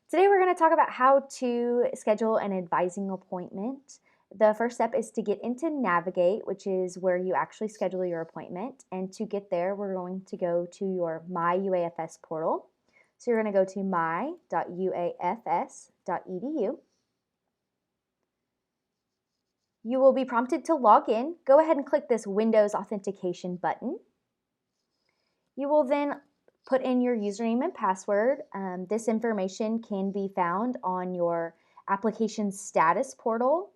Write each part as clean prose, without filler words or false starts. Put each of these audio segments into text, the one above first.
Today we're going to talk about how to schedule an advising appointment. The first step is to get into Navigate, which is where you actually schedule your appointment. And to get there, we're going to go to your My.UAFS portal. So you're going to go to my.uafs.edu. You will be prompted to log in. Go ahead and click this Windows Authentication button. You will then put in your username and password. This information can be found on your application status portal.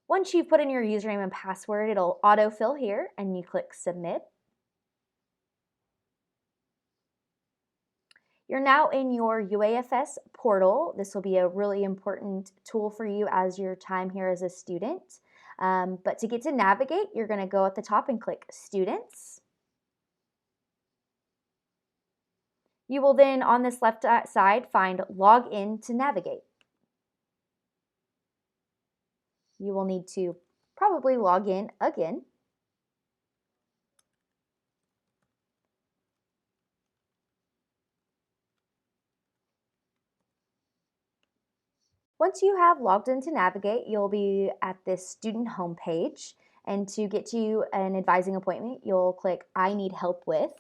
Once you've put in your username and password, it'll autofill here and you click Submit. You're now in your UAFS portal. This will be a really important tool for you as your time here as a student. But to get to Navigate, you're going to go at the top and click Students. You will then, on this left side, find Log In to Navigate. You will need to probably log in again. Once you have logged into Navigate, you'll be at this student homepage. And to get to an advising appointment, you'll click I Need Help With.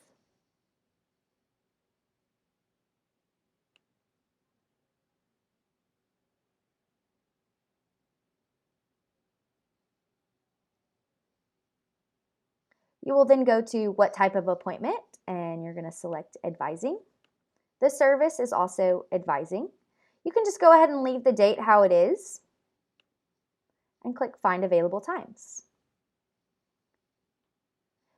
You will then go to what type of appointment, and you're going to select advising. The service is also advising. You can just go ahead and leave the date how it is and click Find Available Times.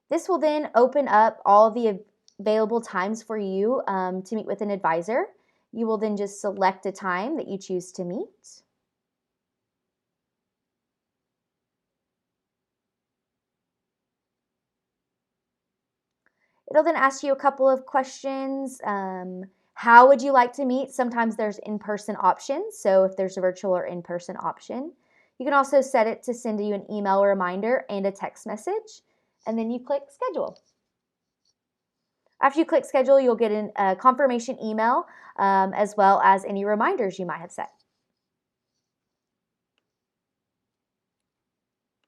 This will then open up all the available times for you to meet with an advisor. You will then just select a time that you choose to meet. It'll then ask you a couple of questions. How would you like to meet? Sometimes there's in-person options, so if there's a virtual or in-person option. You can also set it to send you an email reminder and a text message, and then you click Schedule. After you click Schedule, you'll get a confirmation email as well as any reminders you might have set.